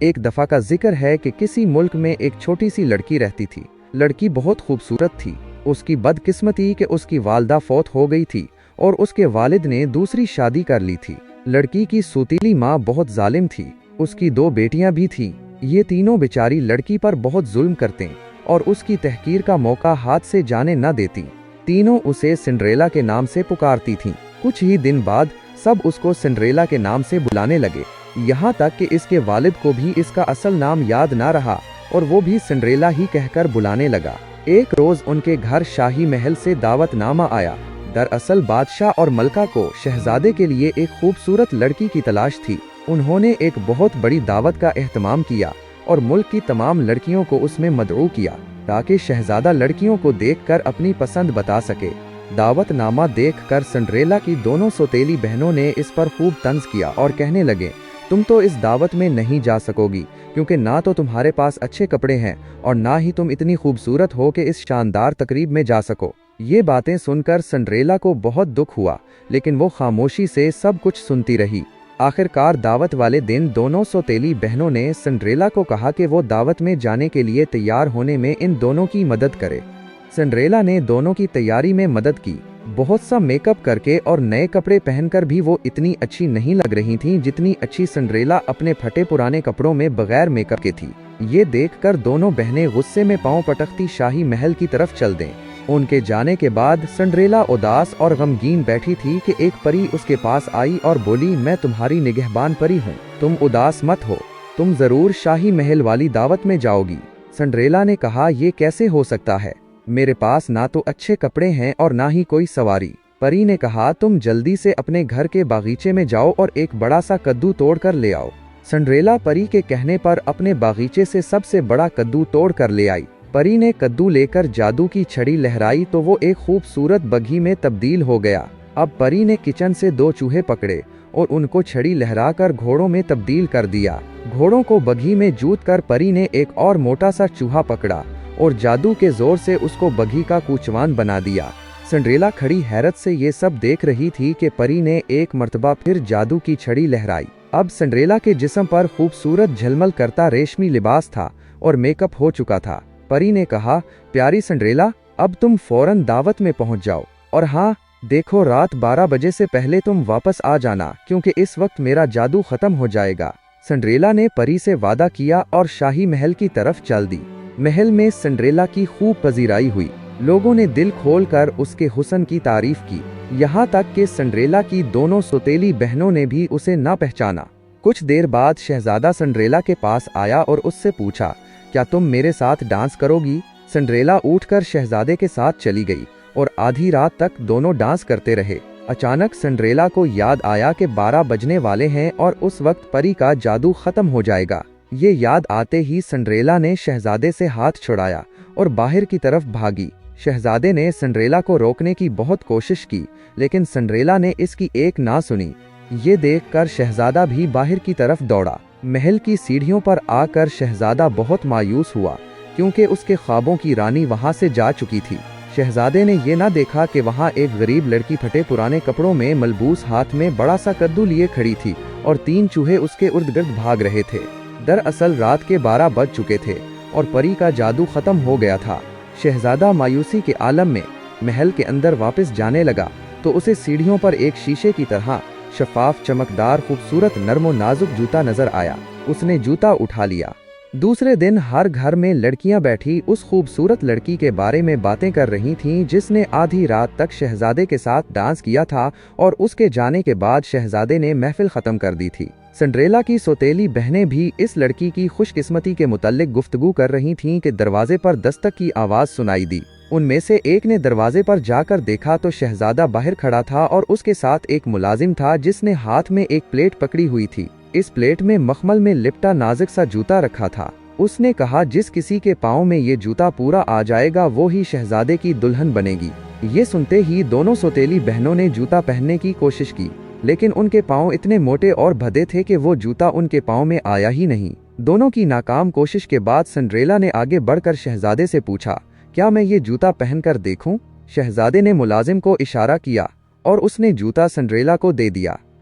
ایک دفعہ کا ذکر ہے کہ کسی ملک میں ایک چھوٹی سی لڑکی رہتی تھی۔ لڑکی بہت خوبصورت تھی۔ اس کی بدقسمتی کہ اس کی والدہ فوت ہو گئی تھی اور اس کے والد نے دوسری شادی کر لی تھی۔ لڑکی کی سوتیلی ماں بہت ظالم تھی۔ اس کی 2 بیٹیاں بھی تھیں۔ یہ تینوں بیچاری لڑکی پر بہت ظلم کرتے اور اس کی تحقیر کا موقع ہاتھ سے جانے نہ دیتی۔ تینوں اسے سنڈریلا کے نام سے پکارتی تھیں۔ کچھ ہی دن بعد سب اس کو سنڈریلا کے نام سے بلانے لگے، یہاں تک کہ اس کے والد کو بھی اس کا اصل نام یاد نہ رہا اور وہ بھی سنڈریلا ہی کہہ کر بلانے لگا۔ ایک روز ان کے گھر شاہی محل سے دعوت نامہ آیا۔ دراصل بادشاہ اور ملکہ کو شہزادے کے لیے ایک خوبصورت لڑکی کی تلاش تھی۔ انہوں نے ایک بہت بڑی دعوت کا اہتمام کیا اور ملک کی تمام لڑکیوں کو اس میں مدعو کیا تاکہ شہزادہ لڑکیوں کو دیکھ کر اپنی پسند بتا سکے۔ دعوت نامہ دیکھ کر سنڈریلا کی دونوں سوتیلی بہنوں نے اس پر خوب طنز کیا اور کہنے لگے، تم تو اس دعوت میں نہیں جا سکو گی، کیونکہ نہ تو تمہارے پاس اچھے کپڑے ہیں اور نہ ہی تم اتنی خوبصورت ہو کہ اس شاندار تقریب میں جا سکو۔ یہ باتیں سن کر سنڈریلا کو بہت دکھ ہوا، لیکن وہ خاموشی سے سب کچھ سنتی رہی۔ آخرکار دعوت والے دن دونوں سوتیلی بہنوں نے سنڈریلا کو کہا کہ وہ دعوت میں جانے کے لیے تیار ہونے میں ان دونوں کی مدد کرے۔ سنڈریلا نے دونوں کی تیاری میں مدد کی۔ بہت سا میک اپ کر کے اور نئے کپڑے پہن کر بھی وہ اتنی اچھی نہیں لگ رہی تھیں جتنی اچھی سنڈریلا اپنے پھٹے پرانے کپڑوں میں بغیر میک اپ کے تھی۔ یہ دیکھ کر دونوں بہنیں غصے میں پاؤں پٹکتی شاہی محل کی طرف چل دیں۔ ان کے جانے کے بعد سنڈریلا اداس اور غمگین بیٹھی تھی کہ ایک پری اس کے پاس آئی اور بولی، میں تمہاری نگہبان پری ہوں، تم اداس مت ہو، تم ضرور شاہی محل والی دعوت میں جاؤ گی۔ سنڈریلا نے کہا، یہ کیسے ہو سکتا ہے؟ میرے پاس نہ تو اچھے کپڑے ہیں اور نہ ہی کوئی سواری۔ پری نے کہا، تم جلدی سے اپنے گھر کے باغیچے میں جاؤ اور ایک بڑا سا کدو توڑ کر لے آؤ۔ سنڈریلا پری کے کہنے پر اپنے باغیچے سے سب سے بڑا کدو توڑ کر لے آئی۔ پری نے کدو لے کر جادو کی چھڑی لہرائی تو وہ ایک خوبصورت بگھی میں تبدیل ہو گیا۔ اب پری نے کچن سے 2 چوہے پکڑے اور ان کو چھڑی لہرا کر گھوڑوں میں تبدیل کر دیا۔ گھوڑوں کو بگھی میں جوت کر پری نے ایک اور موٹا سا چوہا پکڑا اور جادو کے زور سے اس کو بگھی کا کوچوان بنا دیا۔ سنڈریلا کھڑی حیرت سے یہ سب دیکھ رہی تھی کہ پری نے ایک مرتبہ پھر جادو کی چھڑی لہرائی۔ اب سنڈریلا کے جسم پر خوبصورت جھلمل کرتا ریشمی لباس تھا اور میک اپ ہو چکا تھا۔ پری نے کہا، پیاری سنڈریلا، اب تم فوراً دعوت میں پہنچ جاؤ، اور ہاں دیکھو، رات 12 بجے سے پہلے تم واپس آ جانا، کیونکہ اس وقت میرا جادو ختم ہو جائے گا۔ سنڈریلا نے پری سے وعدہ کیا اور شاہی محل کی طرف چل دی۔ محل میں سنڈریلا کی خوب پذیرائی ہوئی۔ لوگوں نے دل کھول کر اس کے حسن کی تعریف کی، یہاں تک کہ سنڈریلا کی دونوں سوتیلی بہنوں نے بھی اسے نہ پہچانا۔ کچھ دیر بعد شہزادہ سنڈریلا کے پاس آیا اور اس سے پوچھا، کیا تم میرے ساتھ ڈانس کرو گی؟ سنڈریلا اٹھ کر شہزادے کے ساتھ چلی گئی اور آدھی رات تک دونوں ڈانس کرتے رہے۔ اچانک سنڈریلا کو یاد آیا کہ 12 بجنے والے ہیں اور اس وقت پری کا جادو ختم ہو جائے گا۔ یہ یاد آتے ہی سنڈریلا نے شہزادے سے ہاتھ چھڑایا اور باہر کی طرف بھاگی۔ شہزادے نے سنڈریلا کو روکنے کی بہت کوشش کی، لیکن سنڈریلا نے اس کی ایک نہ سنی۔ یہ دیکھ کر شہزادہ بھی باہر کی طرف دوڑا۔ محل کی سیڑھیوں پر آ کر شہزادہ بہت مایوس ہوا، کیونکہ اس کے خوابوں کی رانی وہاں سے جا چکی تھی۔ شہزادے نے یہ نہ دیکھا کہ وہاں ایک غریب لڑکی پھٹے پرانے کپڑوں میں ملبوس ہاتھ میں بڑا سا کدو لیے کھڑی تھی اور 3 چوہے اس کے ارد گرد بھاگ رہے تھے۔ دراصل رات کے 12 بج چکے تھے اور پری کا جادو ختم ہو گیا تھا۔ شہزادہ مایوسی کے عالم میں محل کے اندر واپس جانے لگا تو اسے سیڑھیوں پر ایک شیشے کی طرح شفاف چمکدار خوبصورت نرم و نازک جوتا نظر آیا۔ اس نے جوتا اٹھا لیا۔ دوسرے دن ہر گھر میں لڑکیاں بیٹھی اس خوبصورت لڑکی کے بارے میں باتیں کر رہی تھیں جس نے آدھی رات تک شہزادے کے ساتھ ڈانس کیا تھا اور اس کے جانے کے بعد شہزادے نے محفل ختم کر دی تھی۔ سنڈریلا کی سوتیلی بہنیں بھی اس لڑکی کی خوش قسمتی کے متعلق گفتگو کر رہی تھیں کہ دروازے پر دستک کی آواز سنائی دی۔ ان میں سے ایک نے دروازے پر جا کر دیکھا تو شہزادہ باہر کھڑا تھا اور اس کے ساتھ ایک ملازم تھا جس نے ہاتھ میں ایک پلیٹ پکڑی ہوئی تھی۔ اس پلیٹ میں مخمل میں لپٹا نازک سا جوتا رکھا تھا۔ اس نے کہا، جس کسی کے پاؤں میں یہ جوتا پورا آ جائے گا وہ ہی شہزادے کی دلہن بنے گی۔ یہ سنتے ہی دونوں سوتیلی بہنوں نے جوتا پہننے کی کوشش کی، لیکن ان کے پاؤں اتنے موٹے اور بھدے تھے کہ وہ جوتا ان کے پاؤں میں آیا ہی نہیں۔ دونوں کی ناکام کوشش کے بعد سنڈریلا نے آگے بڑھ کر شہزادے سے پوچھا، کیا میں یہ جوتا پہن کر دیکھوں؟ شہزادے نے ملازم کو اشارہ کیا اور اس نے جوتا سنڈریلا کو دے دیا۔